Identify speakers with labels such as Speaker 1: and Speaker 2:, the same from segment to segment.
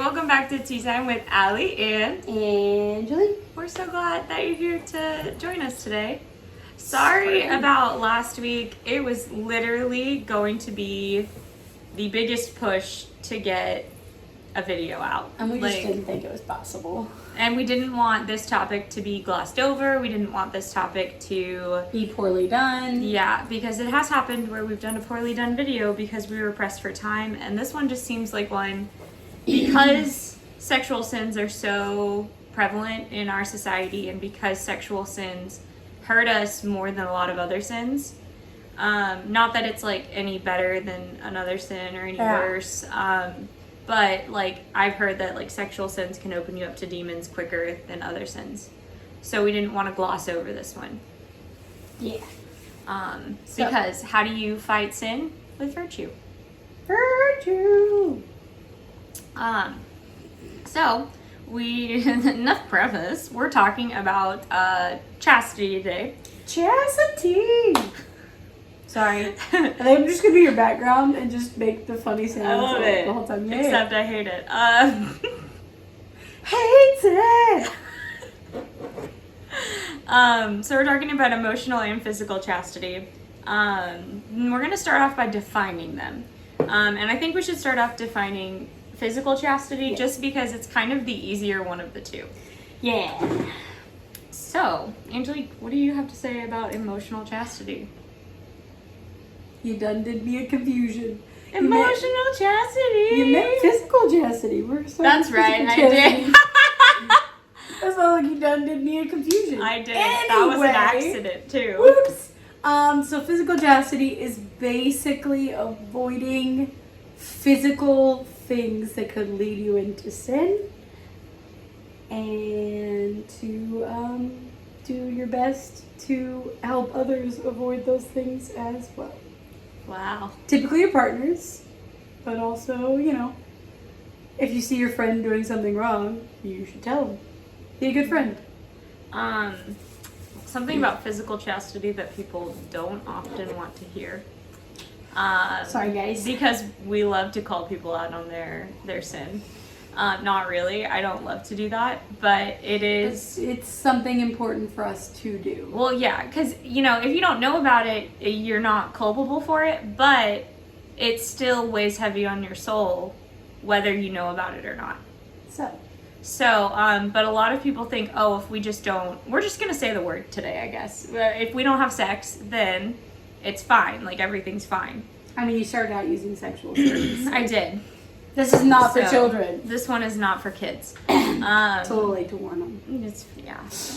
Speaker 1: welcome back to Tea Time with Allie and
Speaker 2: Angelique.
Speaker 1: We're so glad that you're here to join us today. Sorry about last week. It was literally going to be the biggest push to get a video out.
Speaker 2: And we just didn't think it was possible.
Speaker 1: And we didn't want this topic to be glossed over. We didn't want this topic to
Speaker 2: be poorly done.
Speaker 1: Yeah, because it has happened where we've done a poorly done video because we were pressed for time. And this one just seems like one, because sexual sins are so prevalent in our society and because sexual sins hurt us more than a lot of other sins. Not that it's like any better than another sin or any worse. But like I've heard that like sexual sins can open you up to demons quicker than other sins. So we didn't want to gloss over this one.
Speaker 2: Yeah.
Speaker 1: Because how do you fight sin? With virtue.
Speaker 2: Virtue.
Speaker 1: So we enough preface. We're talking about chastity today.
Speaker 2: Chastity. Sorry. I think I'm just gonna be your background and just make the funny sounds
Speaker 1: I love it.
Speaker 2: the whole time. Yeah.
Speaker 1: Except I hate it.
Speaker 2: Hate it.
Speaker 1: So we're talking about emotional and physical chastity. We're gonna start off by defining them. And I think we should start off defining physical chastity just because it's kind of the easier one of the two.
Speaker 2: Yeah.
Speaker 1: So, Angelique, what do you have to say about emotional chastity?
Speaker 2: You done did me a confusion.
Speaker 1: Emotional chastity.
Speaker 2: You meant physical chastity.
Speaker 1: That's right, I did.
Speaker 2: That's all like you done did me a confusion.
Speaker 1: I did.
Speaker 2: Anyway,
Speaker 1: that was an accident too.
Speaker 2: Whoops. So physical chastity is basically avoiding physical things that could lead you into sin, and to do your best to help others avoid those things as well.
Speaker 1: Wow.
Speaker 2: Typically your partners, but also, if you see your friend doing something wrong, you should tell them. Be a good friend.
Speaker 1: Something about physical chastity that people don't often want to hear.
Speaker 2: Sorry, guys.
Speaker 1: Because we love to call people out on their sin. Not really. I don't love to do that, but it is.
Speaker 2: It's something important for us to do.
Speaker 1: Well, yeah, because, if you don't know about it, you're not culpable for it, but it still weighs heavy on your soul, whether you know about it or not. So, but a lot of people think, if we just don't, we're just going to say the word today, I guess. If we don't have sex, then it's fine. Like, everything's fine.
Speaker 2: I mean, you started out using sexual terms.
Speaker 1: I did.
Speaker 2: This is not for children.
Speaker 1: This one is not for kids.
Speaker 2: Totally to warn them.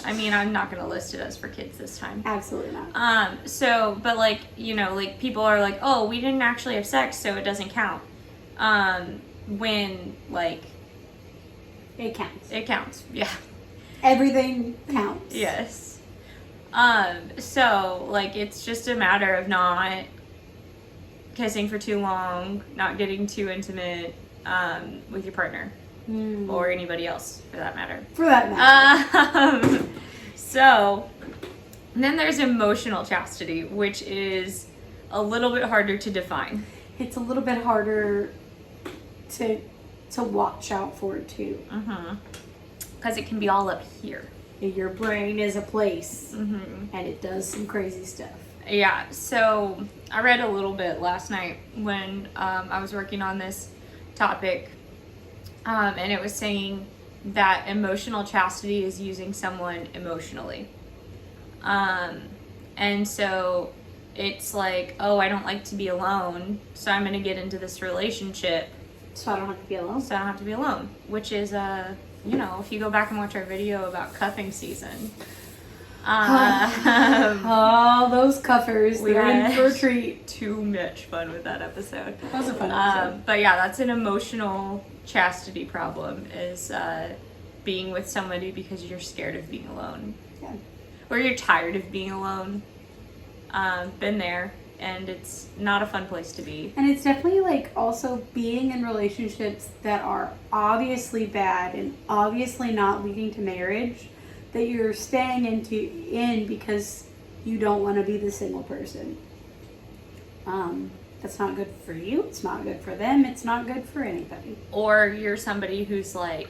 Speaker 1: I mean, I'm not going to list it as for kids this time.
Speaker 2: Absolutely not.
Speaker 1: But like, people are like, we didn't actually have sex, so it doesn't count. When, like...
Speaker 2: It counts.
Speaker 1: It counts, yeah.
Speaker 2: Everything counts.
Speaker 1: Yes. So, like, it's just a matter of not kissing for too long, not getting too intimate with your partner. Or anybody else, for that matter. So, then there's emotional chastity, which is a little bit harder to define.
Speaker 2: It's a little bit harder to watch out for it too.
Speaker 1: Because it can be all up here.
Speaker 2: Your brain is a place, and it does some crazy stuff.
Speaker 1: Yeah, so I read a little bit last night when I was working on this topic, and it was saying that emotional chastity is using someone emotionally. And so it's like, I don't like to be alone, so I'm going to get into this relationship.
Speaker 2: So I don't have to be alone.
Speaker 1: Which is, if you go back and watch our video about cuffing season.
Speaker 2: All those cuffers, they're in for a treat.
Speaker 1: Too much fun with that episode.
Speaker 2: That was a fun episode.
Speaker 1: But yeah, that's an emotional chastity problem, is being with somebody because you're scared of being alone.
Speaker 2: Yeah.
Speaker 1: Or you're tired of being alone. Been there. And it's not a fun place to be.
Speaker 2: And it's definitely like also being in relationships that are obviously bad and obviously not leading to marriage, that you're staying in because you don't want to be the single person. That's not good for you. It's not good for them. It's not good for anybody.
Speaker 1: Or you're somebody who's like,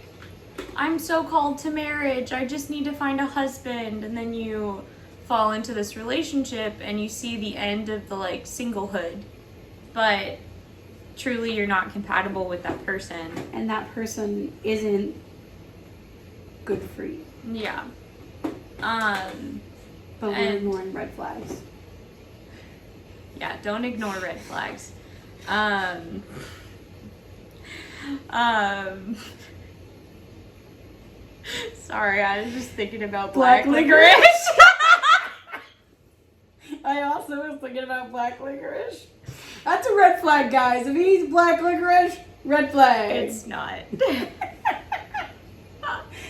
Speaker 1: I'm so called to marriage, I just need to find a husband, and then you fall into this relationship and you see the end of the like singlehood, but truly you're not compatible with that person.
Speaker 2: And that person isn't good for you.
Speaker 1: Yeah.
Speaker 2: But we're ignoring red flags.
Speaker 1: Yeah, don't ignore red flags. Sorry, I was just thinking about black licorice.
Speaker 2: I also was thinking about black licorice. That's a red flag, guys. If he's black licorice, red flag.
Speaker 1: It's not.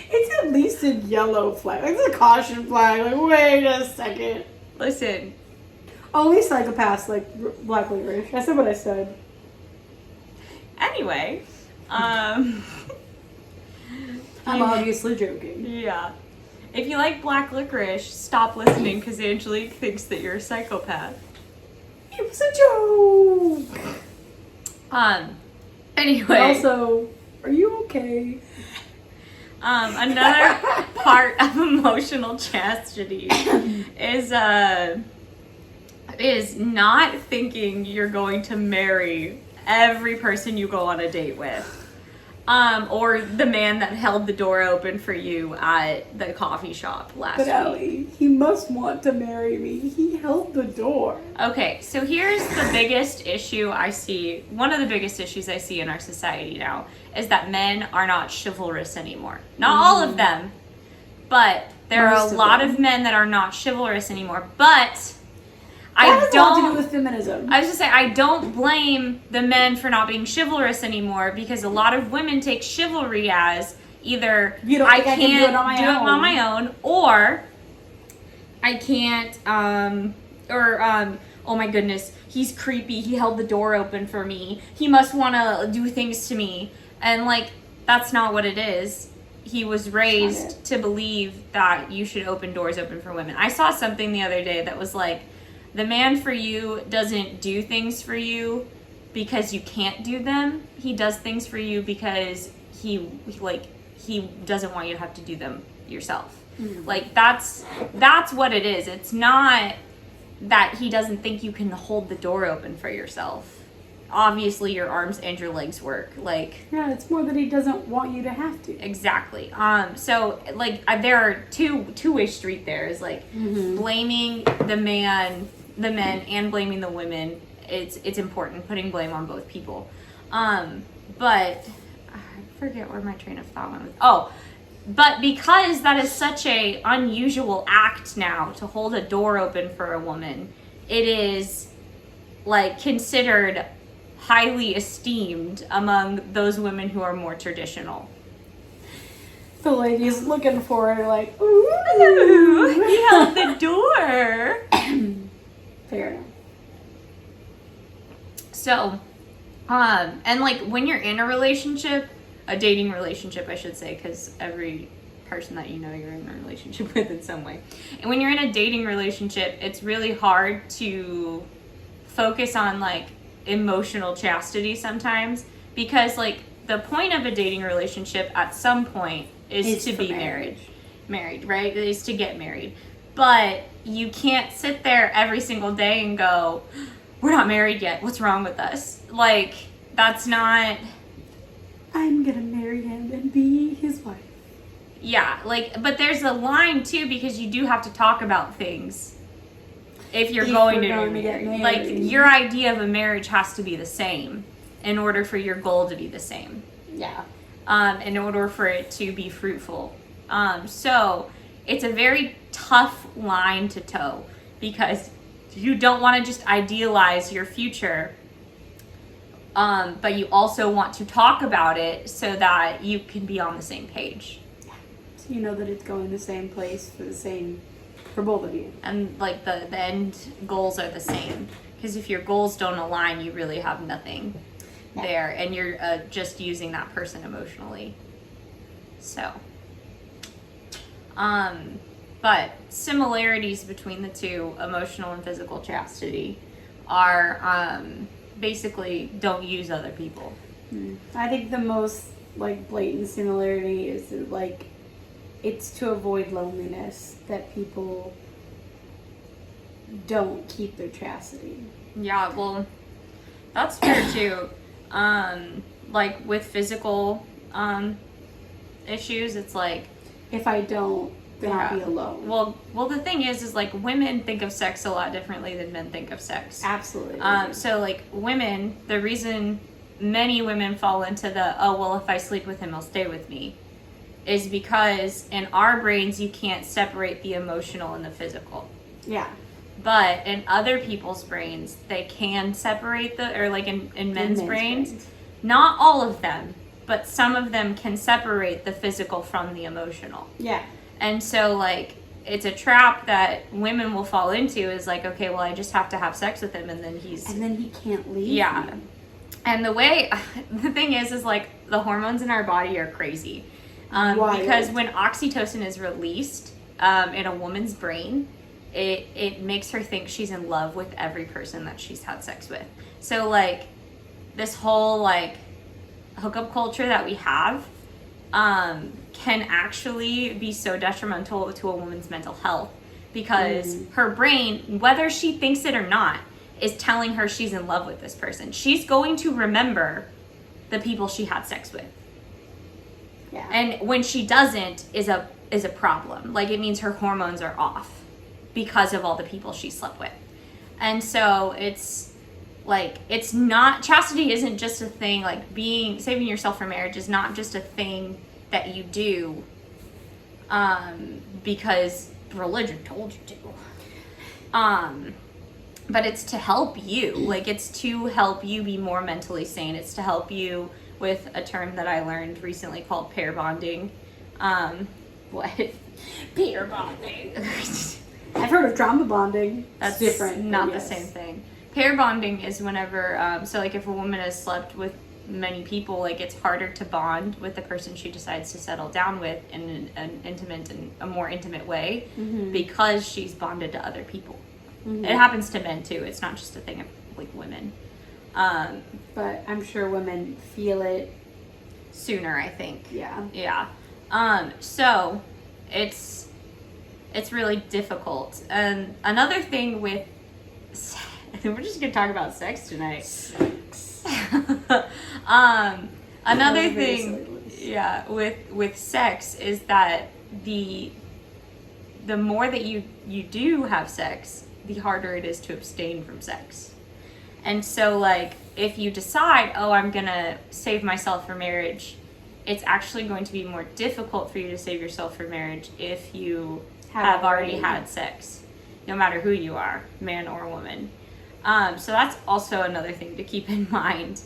Speaker 2: It's at least a yellow flag. It's a caution flag. Like, wait a second.
Speaker 1: Listen.
Speaker 2: Only psychopaths like black licorice. I said what I said.
Speaker 1: Anyway,
Speaker 2: I'm obviously joking.
Speaker 1: Yeah. If you like black licorice, stop listening because Angelique thinks that you're a psychopath.
Speaker 2: It was a joke.
Speaker 1: Anyway.
Speaker 2: Also, are you okay?
Speaker 1: Another part of emotional chastity is not thinking you're going to marry every person you go on a date with. Or the man that held the door open for you at the coffee shop last week.
Speaker 2: But Allie, he must want to marry me. He held the door.
Speaker 1: Okay, so here's the biggest issue I see. One of the biggest issues I see in our society now is that men are not chivalrous anymore. Not all of them, but there are a lot of men that are not chivalrous anymore. But
Speaker 2: That has a lot to do with feminism.
Speaker 1: I was just saying, I don't blame the men for not being chivalrous anymore because a lot of women take chivalry as either I can't do it on my own, or I can't, oh my goodness, he's creepy, he held the door open for me, he must want to do things to me. And like, that's not what it is. He was raised to believe that you should open doors open for women. I saw something the other day that was like, the man for you doesn't do things for you because you can't do them. He does things for you because he doesn't want you to have to do them yourself. Mm-hmm. Like that's what it is. It's not that he doesn't think you can hold the door open for yourself. Obviously your arms and your legs work. Like,
Speaker 2: yeah, it's more that he doesn't want you to have to.
Speaker 1: Exactly. So like there are two-way street there is like blaming the men and blaming the women. It's important, putting blame on both people. But I forget where my train of thought went with. Oh, but because that is such a unusual act now to hold a door open for a woman, it is like considered highly esteemed among those women who are more traditional.
Speaker 2: The lady's looking for her like, ooh,
Speaker 1: he held the door.
Speaker 2: Fair enough.
Speaker 1: So, and like when you're in a relationship, a dating relationship, I should say, because every person that you know you're in a relationship with in some way. And when you're in a dating relationship, it's really hard to focus on like emotional chastity sometimes, because like the point of a dating relationship at some point is to be married, right? It is to get married. But you can't sit there every single day and go, we're not married yet, what's wrong with us? Like, that's not...
Speaker 2: I'm gonna marry him and be his wife.
Speaker 1: Yeah, like, but there's a line too, because you do have to talk about things if you're going to get married. Like, your idea of a marriage has to be the same in order for your goal to be the same.
Speaker 2: Yeah.
Speaker 1: In order for it to be fruitful. So it's a very tough line to toe, because you don't want to just idealize your future, but you also want to talk about it so that you can be on the same page.
Speaker 2: So you know that it's going the same place for both of you.
Speaker 1: And like the end goals are the same. Because if your goals don't align, you really have nothing there, and you're just using that person emotionally. So, but similarities between the two, emotional and physical chastity, are basically don't use other people.
Speaker 2: I think the most like blatant similarity is that, like, it's to avoid loneliness that people don't keep their chastity.
Speaker 1: Yeah, well, that's fair too. Like with physical issues, it's like,
Speaker 2: If I don't, then I'll be alone.
Speaker 1: Well, the thing is like women think of sex a lot differently than men think of sex.
Speaker 2: Absolutely.
Speaker 1: So like women, the reason many women fall into the, oh, well, if I sleep with him, he'll stay with me, is because in our brains, you can't separate the emotional and the physical.
Speaker 2: Yeah.
Speaker 1: But in other people's brains, they can separate or like in men's brains, not all of them, but some of them can separate the physical from the emotional.
Speaker 2: Yeah.
Speaker 1: And so, like, it's a trap that women will fall into, is like, okay, well, I just have to have sex with him, and then he
Speaker 2: can't leave.
Speaker 1: Yeah.
Speaker 2: Me.
Speaker 1: And the thing is like, the hormones in our body are crazy. Because when oxytocin is released in a woman's brain, it makes her think she's in love with every person that she's had sex with. So, like, this whole, like, hookup culture that we have can actually be so detrimental to a woman's mental health, because her brain, whether she thinks it or not, is telling her she's in love with this person. She's going to remember the people she had sex with.
Speaker 2: Yeah.
Speaker 1: And when she doesn't, is a problem. Like, it means her hormones are off because of all the people she slept with. And so it's like, it's not, chastity isn't just a thing, like saving yourself for marriage is not just a thing that you do because religion told you to. But it's to help you. Like, it's to help you be more mentally sane. It's to help you with a term that I learned recently called pair bonding. What? Pair bonding.
Speaker 2: I've heard of trauma bonding.
Speaker 1: That's
Speaker 2: it's different.
Speaker 1: Not the same thing. Pair bonding is whenever, so like if a woman has slept with many people, like, it's harder to bond with the person she decides to settle down with in an intimate and a more intimate way, because she's bonded to other people. It happens to men too. It's not just a thing of like women.
Speaker 2: But I'm sure women feel it
Speaker 1: sooner, I think.
Speaker 2: Yeah.
Speaker 1: Yeah. So it's really difficult. And another thing with, we're just gonna talk about sex tonight. Another thing, yeah, with sex is that the more that you do have sex, the harder it is to abstain from sex. And so, like, if you decide, oh, I'm gonna save myself for marriage, it's actually going to be more difficult for you to save yourself for marriage if you have already had sex, no matter who you are, man or woman. So that's also another thing to keep in mind.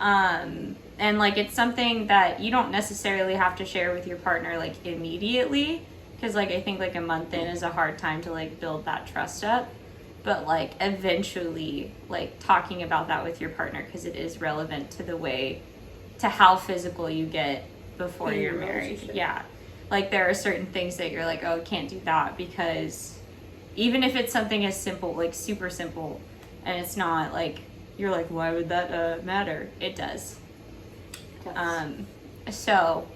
Speaker 1: And like, it's something that you don't necessarily have to share with your partner like immediately, because like I think like a month in is a hard time to like build that trust up, but like eventually like talking about that with your partner, because it is relevant to how physical you get before you're married. Yeah, like there are certain things that you're like, oh, can't do that, because even if it's something as simple, like super simple, and it's not like, you're like, why would that matter? It does. So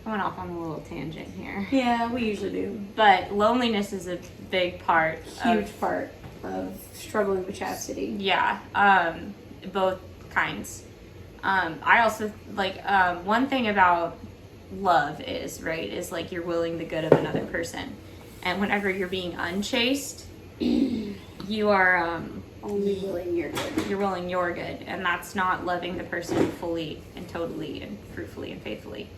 Speaker 1: I went off on a little tangent here.
Speaker 2: Yeah, we usually do.
Speaker 1: But loneliness is a big part.
Speaker 2: Huge part of struggling with chastity.
Speaker 1: Yeah, both kinds. I also, like, one thing about love is like you're willing the good of another person. And whenever you're being unchaste, you are
Speaker 2: only willing your good.
Speaker 1: You're willing your good, and that's not loving the person fully and totally and fruitfully and faithfully.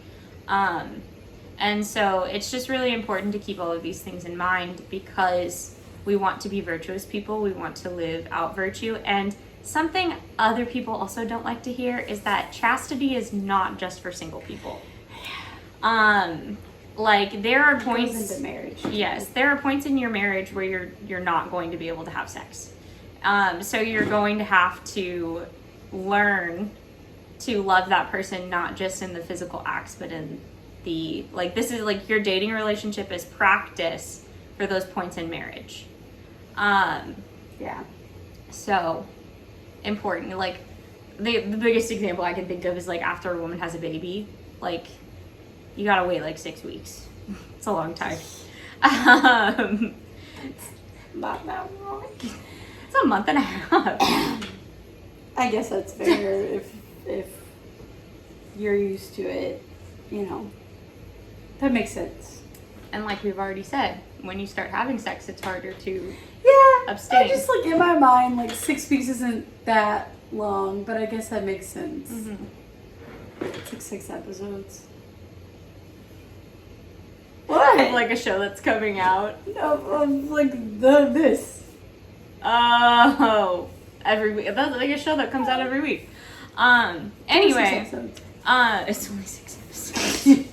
Speaker 1: And so it's just really important to keep all of these things in mind, because we want to be virtuous people. We want to live out virtue. And something other people also don't like to hear is that chastity is not just for single people. Like, there are points
Speaker 2: into marriage.
Speaker 1: Yes, there are points in your marriage where you're not going to be able to have sex. So you're going to have to learn to love that person, not just in the physical acts, but in the, like, this is like your dating relationship is practice for those points in marriage.
Speaker 2: Yeah.
Speaker 1: So important. Like, the biggest example I can think of is, like, after a woman has a baby, like, you gotta wait, like, 6 weeks. It's a long time.
Speaker 2: Not that long.
Speaker 1: It's a month and a half.
Speaker 2: I guess that's fair if you're used to it, you know. That makes sense.
Speaker 1: And like we've already said, when you start having sex, it's harder to
Speaker 2: abstain. I just, like, in my mind, like, 6 weeks isn't that long, but I guess that makes sense.
Speaker 1: Mm-hmm.
Speaker 2: It's like 6 episodes. What?
Speaker 1: Like a show that's coming out.
Speaker 2: Of like this.
Speaker 1: Oh, every week. That's like a show that comes out every week. Anyway, it's only 6 episodes.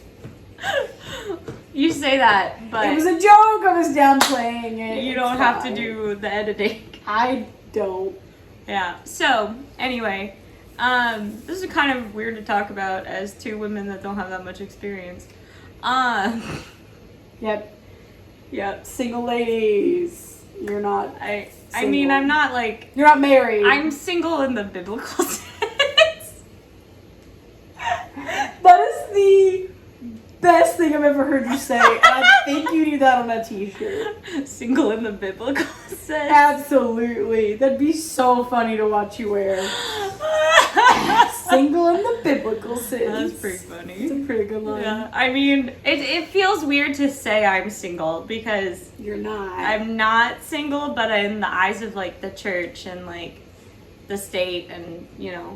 Speaker 1: You say that, but
Speaker 2: it was a joke. I was downplaying it.
Speaker 1: You don't have to do the editing.
Speaker 2: I don't.
Speaker 1: Yeah. So anyway, this is kind of weird to talk about as two women that don't have that much experience. Yep.
Speaker 2: Single ladies. You're not.
Speaker 1: I mean, I'm not like.
Speaker 2: You're not married.
Speaker 1: I'm single in the biblical sense.
Speaker 2: That is the best thing I've ever heard you say, and I think you need that on a t-shirt.
Speaker 1: Single in the biblical sense.
Speaker 2: Absolutely. That'd be so funny to watch you wear. Single in the biblical sense.
Speaker 1: That's pretty funny.
Speaker 2: It's a pretty good line.
Speaker 1: Yeah. I mean, it feels weird to say I'm single because
Speaker 2: you're not.
Speaker 1: I'm not single, but in the eyes of like the church and like the state and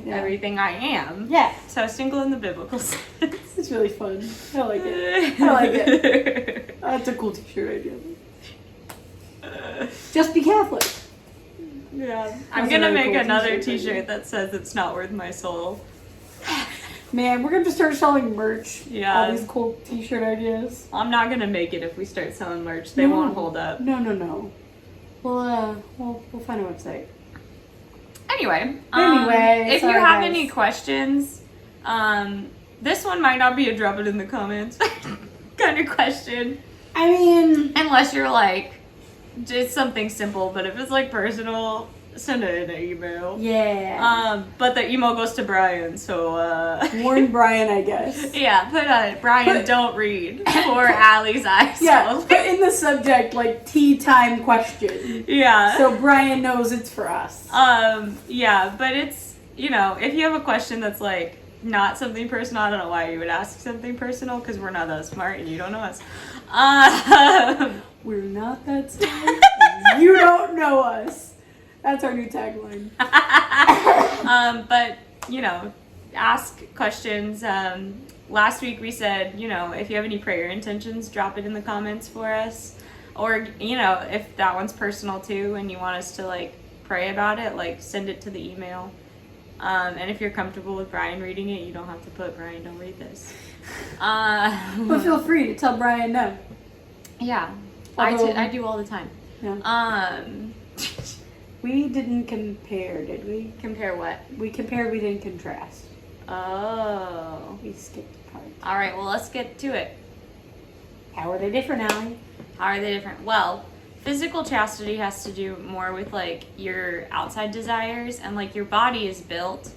Speaker 1: everything, I am.
Speaker 2: Yeah.
Speaker 1: So single in the biblical sense.
Speaker 2: It's really fun. I like it. I like it. That's a cool t-shirt idea. Just be Catholic.
Speaker 1: Yeah. I'm gonna make another t-shirt that says it's not worth my soul.
Speaker 2: Man, we're gonna start selling merch.
Speaker 1: Yeah.
Speaker 2: All these cool t-shirt ideas.
Speaker 1: I'm not gonna make it if we start selling merch. They won't hold up.
Speaker 2: No. We'll find a website.
Speaker 1: Anyway, if you
Speaker 2: sorry,
Speaker 1: have
Speaker 2: guys.
Speaker 1: any questions, this one might not be a drop it in the comments kind of question.
Speaker 2: I mean,
Speaker 1: unless you're like, just something simple, but if it's like personal, send it in an email.
Speaker 2: Yeah.
Speaker 1: But the email goes to Brian, so
Speaker 2: warn Brian, I guess.
Speaker 1: Yeah, put Brian don't read for Allie's eyes.
Speaker 2: Yeah, put in the subject like tea time question.
Speaker 1: Yeah.
Speaker 2: So Brian knows it's for us.
Speaker 1: Yeah, but it's, if you have a question that's like not something personal, I don't know why you would ask something personal, because we're not that smart and you don't know us.
Speaker 2: We're not that smart. You don't know us. That's our new tagline.
Speaker 1: But, ask questions. Last week we said, if you have any prayer intentions, drop it in the comments for us. Or, if that one's personal too and you want us to, like, pray about it, like, send it to the email. And if you're comfortable with Brian reading it, you don't have to put, Brian, don't read this.
Speaker 2: But feel free to tell Brian no.
Speaker 1: Yeah.
Speaker 2: Although,
Speaker 1: I do all the time.
Speaker 2: Yeah. We didn't compare, did we?
Speaker 1: Compare what?
Speaker 2: We compared, we didn't contrast.
Speaker 1: Oh.
Speaker 2: We skipped parts.
Speaker 1: All right, well, let's get to it.
Speaker 2: How are they different, Allie?
Speaker 1: How are they different? Well, physical chastity has to do more with, like, your outside desires, and, like, your body is built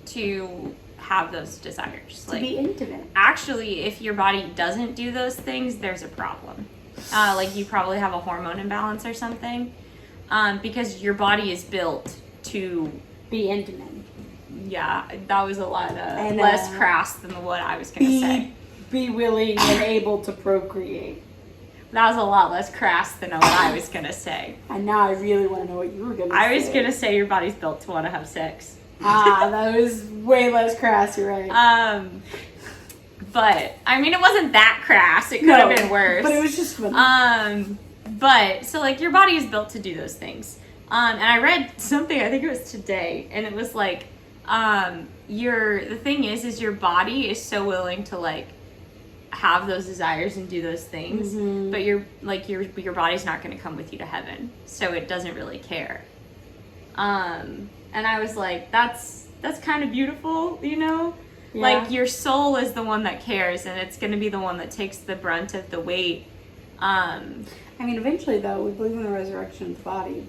Speaker 1: to have those desires.
Speaker 2: To
Speaker 1: like,
Speaker 2: be intimate.
Speaker 1: Actually, if your body doesn't do those things, there's a problem. Like, you probably have a hormone imbalance or something. Because your body is built to
Speaker 2: be intimate.
Speaker 1: Yeah, that was a lot less crass than what I was going to say.
Speaker 2: Be willing and able to procreate.
Speaker 1: That was a lot less crass than what I was going to say.
Speaker 2: And now I really want to know what you were going to say.
Speaker 1: I was going to say your body's built to want to have sex.
Speaker 2: That was way less crass, you're right.
Speaker 1: But, I mean, it wasn't that crass. It could have been worse.
Speaker 2: But it was just funny.
Speaker 1: But, so, like, your body is built to do those things. And I read something, I think it was today, and it was like, the thing is your body is so willing to, like, have those desires and do those things, but your body's not going to come with you to heaven, so it doesn't really care. And I was like, that's kind of beautiful, Yeah. Like, your soul is the one that cares, and it's going to be the one that takes the brunt of the weight. I
Speaker 2: mean, eventually, though, we believe in the resurrection of the body.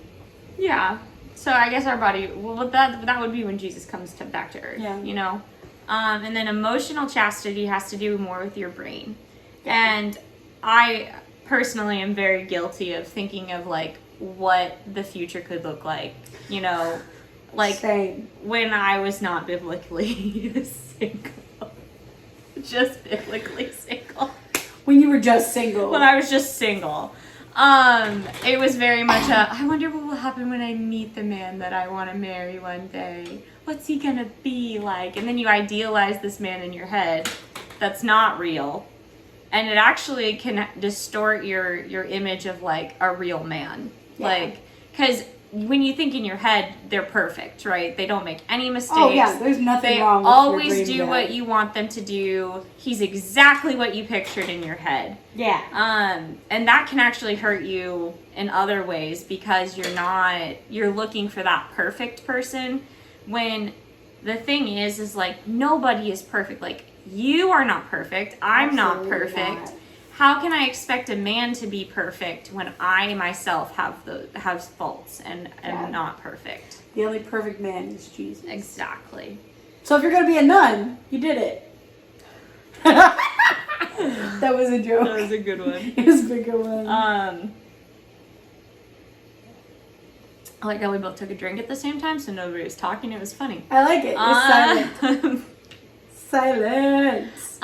Speaker 1: Yeah, So I guess our body, well, that would be when Jesus comes back to earth,
Speaker 2: Yeah.
Speaker 1: you know? And then emotional chastity has to do more with your brain. And I personally am very guilty of thinking of, like, what the future could look like, you know? Like,
Speaker 2: Same.
Speaker 1: when I was not biblically single. Just biblically single.
Speaker 2: When you were just single.
Speaker 1: When I was just single. It was very much I wonder what will happen when I meet the man that I want to marry one day. What's he gonna be like? And then you idealize this man in your head that's not real. And it actually can distort your image of, like, a real man.
Speaker 2: Yeah.
Speaker 1: Like, because when you think in your head, they're perfect, right? They don't make any mistakes.
Speaker 2: Oh yeah, there's nothing
Speaker 1: They
Speaker 2: wrong with
Speaker 1: always
Speaker 2: your dream
Speaker 1: do
Speaker 2: guy.
Speaker 1: what you want them to do. He's exactly what you pictured in your head.
Speaker 2: Yeah.
Speaker 1: And that can actually hurt you in other ways because you're looking for that perfect person when the thing is like, nobody is perfect. Like, you are not perfect. I'm not
Speaker 2: Absolutely
Speaker 1: perfect.
Speaker 2: not.
Speaker 1: How can I expect a man to be perfect when I myself have faults and am not perfect?
Speaker 2: The only perfect man is Jesus.
Speaker 1: Exactly.
Speaker 2: So if you're gonna be a nun, you did it. That was a joke.
Speaker 1: That was a good one.
Speaker 2: It was a bigger one.
Speaker 1: I like how we both took a drink at the same time, so nobody was talking. It was funny.
Speaker 2: I like it. It's silent. Silence.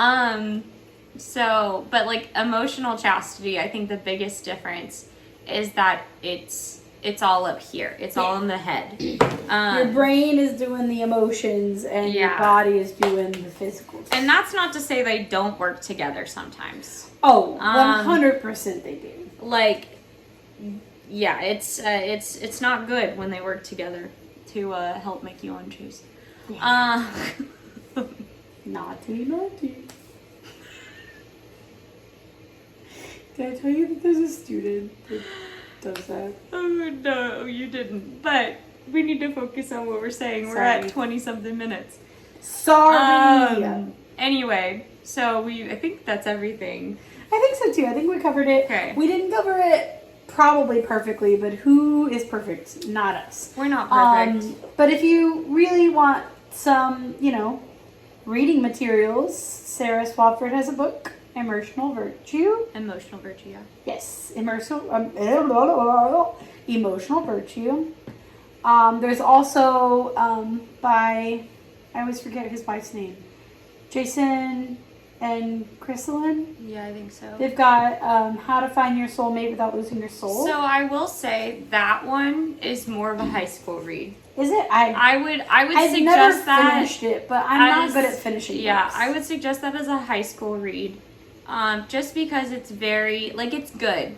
Speaker 1: So, but like emotional chastity, I think the biggest difference is that it's all up here. It's all in the head.
Speaker 2: Your brain is doing the emotions and your body is doing the physical.
Speaker 1: And that's not to say they don't work together sometimes.
Speaker 2: Oh, 100% they do.
Speaker 1: Like, yeah, it's not good when they work together to help make you unchoose.
Speaker 2: Yeah. Naughty. Did I tell you that there's a student that does that?
Speaker 1: Oh, no, you didn't. But we need to focus on what we're saying. We're
Speaker 2: Sorry.
Speaker 1: at 20-something minutes.
Speaker 2: Sorry.
Speaker 1: Anyway, so I think that's everything.
Speaker 2: I think so too. I think we covered it.
Speaker 1: Okay.
Speaker 2: We didn't cover it probably perfectly, but who is perfect? Not us.
Speaker 1: We're not perfect.
Speaker 2: But if you really want some, reading materials, Sarah Swafford has a book, Emotional Virtue.
Speaker 1: Emotional virtue, yeah.
Speaker 2: Yes, emotional virtue. There's also by, I always forget his wife's name, Jason and Chrysalin.
Speaker 1: Yeah, I think so.
Speaker 2: They've got How to Find Your Soulmate Without Losing Your Soul.
Speaker 1: So I will say that one is more of a high school read.
Speaker 2: Is it?
Speaker 1: I would
Speaker 2: I've
Speaker 1: suggest
Speaker 2: never
Speaker 1: that.
Speaker 2: finished it, but I'm not good at finishing
Speaker 1: Yeah,
Speaker 2: books.
Speaker 1: I would suggest that as a high school read. Just because it's very, like, it's good.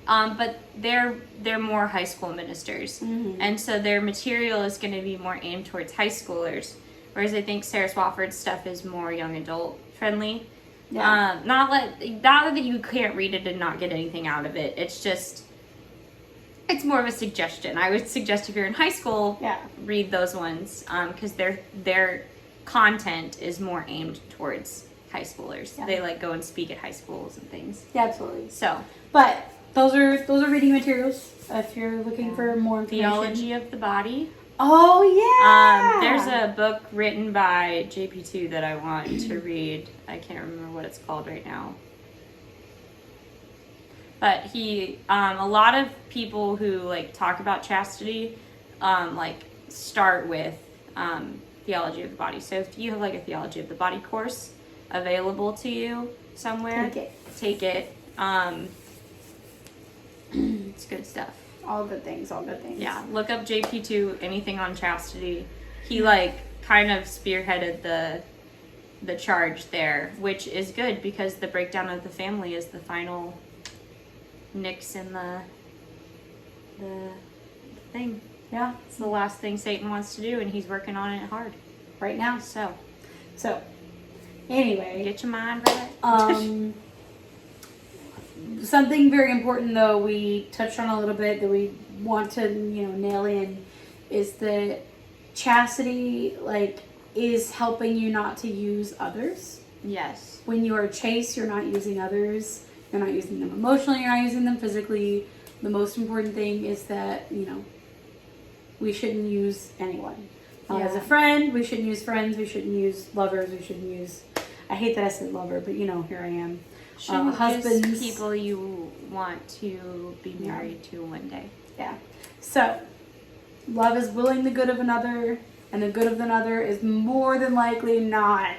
Speaker 1: But they're more high school ministers.
Speaker 2: Mm-hmm.
Speaker 1: And so their material is going to be more aimed towards high schoolers. Whereas I think Sarah Swafford's stuff is more young adult friendly.
Speaker 2: Yeah.
Speaker 1: Not that you can't read it and not get anything out of it. It's just, it's more of a suggestion. I would suggest if you're in high school, read those ones. Because their content is more aimed towards high schoolers.
Speaker 2: Yeah.
Speaker 1: They like go and speak at high schools and things.
Speaker 2: Yeah, absolutely.
Speaker 1: So,
Speaker 2: but those are reading materials if you're looking for more information.
Speaker 1: Theology of the Body.
Speaker 2: Oh yeah.
Speaker 1: There's a book written by JP2 that I want to read. I can't remember what it's called right now. But he, a lot of people who like talk about chastity, like start with theology of the body. So if you have like a theology of the body course available to you somewhere, take it. It's good stuff.
Speaker 2: All good things.
Speaker 1: Yeah, look up JP2, anything on chastity. He like kind of spearheaded the charge there, which is good because the breakdown of the family is the final nix in the thing.
Speaker 2: Yeah,
Speaker 1: It's the last thing Satan wants to do, and he's working on it hard
Speaker 2: right now.
Speaker 1: So
Speaker 2: anyway,
Speaker 1: get your mind right.
Speaker 2: Something very important though we touched on a little bit that we want to nail in is that chastity is helping you not to use others.
Speaker 1: Yes.
Speaker 2: When you are chaste, you're not using others. You're not using them emotionally. You're not using them physically. The most important thing is that we we shouldn't use anyone. As a
Speaker 1: Yeah.
Speaker 2: friend, we shouldn't use friends, we shouldn't use lovers, we shouldn't use, I hate that I said lover, but you know, here I am.
Speaker 1: Shouldn't
Speaker 2: Husbands.
Speaker 1: use people you want to be married to one day.
Speaker 2: Yeah. So, love is willing the good of another, and the good of another is more than likely not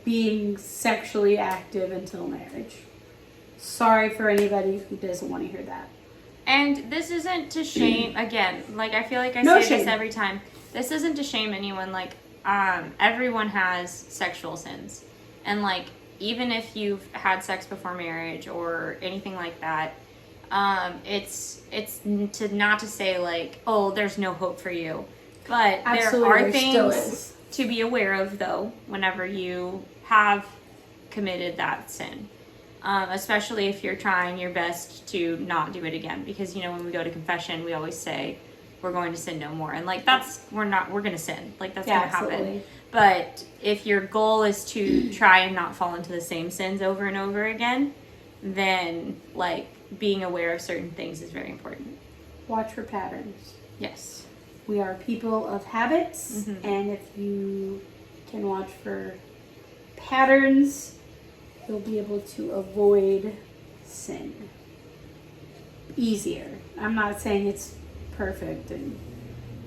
Speaker 2: being sexually active until marriage. Sorry for anybody who doesn't want to hear that.
Speaker 1: And this isn't to shame, again, like I feel like I
Speaker 2: No
Speaker 1: say
Speaker 2: shame.
Speaker 1: this every time. This isn't to shame anyone. Like, everyone has sexual sins. And like, even if you've had sex before marriage or anything like that, it's to not to say like, oh, there's no hope for you. But
Speaker 2: Absolutely,
Speaker 1: there are
Speaker 2: there still
Speaker 1: things
Speaker 2: is.
Speaker 1: to be aware of though, whenever you have committed that sin. Especially if you're trying your best to not do it again. Because, you know, when we go to confession, we always say, we're going to sin no more. And like, we're going to sin. Like, that's going to happen.
Speaker 2: Absolutely.
Speaker 1: But if your goal is to try and not fall into the same sins over and over again, then like being aware of certain things is very important.
Speaker 2: Watch for patterns.
Speaker 1: Yes.
Speaker 2: We are people of habits,
Speaker 1: Mhm.
Speaker 2: and if you can watch for patterns, you'll be able to avoid sin easier. I'm not saying it's perfect, and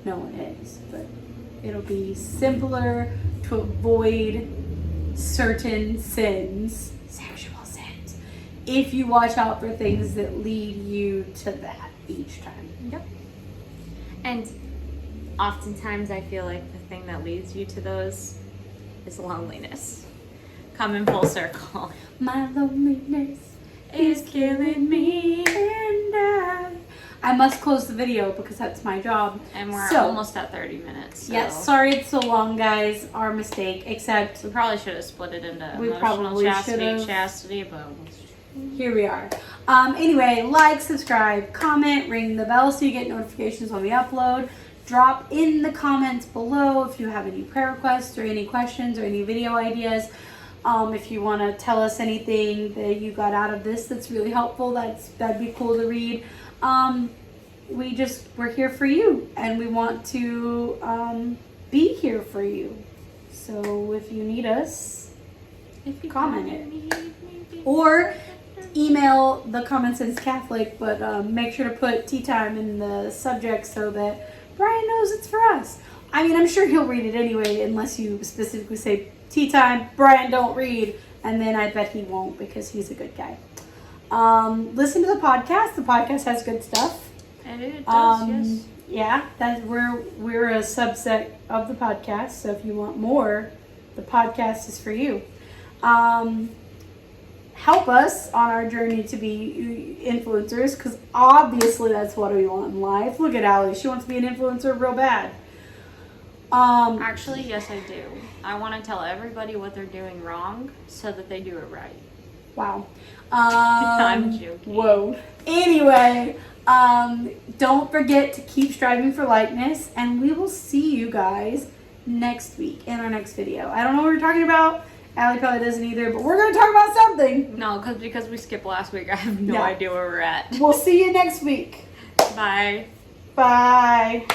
Speaker 2: no one is, but it'll be simpler to avoid certain sins, sexual sins, if you watch out for things that lead you to that each time.
Speaker 1: Yep. And oftentimes I feel like the thing that leads you to those is loneliness. Come in full circle.
Speaker 2: My loneliness
Speaker 1: Is killing me.
Speaker 2: and I must close the video because that's my job.
Speaker 1: And we're
Speaker 2: So-
Speaker 1: almost at 30 minutes. So
Speaker 2: Yes, sorry it's so long, guys. Our mistake. Except
Speaker 1: we probably should have split it into
Speaker 2: We
Speaker 1: emotional
Speaker 2: probably should've.
Speaker 1: chastity, but
Speaker 2: here we are. Anyway, like, subscribe, comment, ring the bell so you get notifications when we upload. Drop in the comments below if you have any prayer requests or any questions or any video ideas. If you want to tell us anything that you got out of this that's really helpful, that'd be cool to read. We're here for you, and we want to be here for you. So if you need us,
Speaker 1: if you
Speaker 2: comment
Speaker 1: ever
Speaker 2: it.
Speaker 1: need me,
Speaker 2: or email the Common Sense Catholic, but make sure to put tea time in the subject so that Brian knows it's for us. I mean, I'm sure he'll read it anyway, unless you specifically say tea time, Brian don't read, and then I bet he won't because he's a good guy. Listen to the podcast. The podcast has good stuff.
Speaker 1: And it does, yes.
Speaker 2: Yeah, we're a subset of the podcast, so if you want more, the podcast is for you. Help us on our journey to be influencers, because obviously that's what we want in life. Look at Allie, she wants to be an influencer real bad.
Speaker 1: Actually, yes, I do. I want to tell everybody what they're doing wrong so that they do it right.
Speaker 2: Wow.
Speaker 1: I'm joking.
Speaker 2: Whoa. Anyway, don't forget to keep striving for likeness, and we will see you guys next week in our next video. I don't know what we're talking about. Allie probably doesn't either, but we're going to talk about something.
Speaker 1: No, because we skipped last week, I have no
Speaker 2: Yeah.
Speaker 1: idea where we're at.
Speaker 2: We'll see you next week.
Speaker 1: Bye.
Speaker 2: Bye.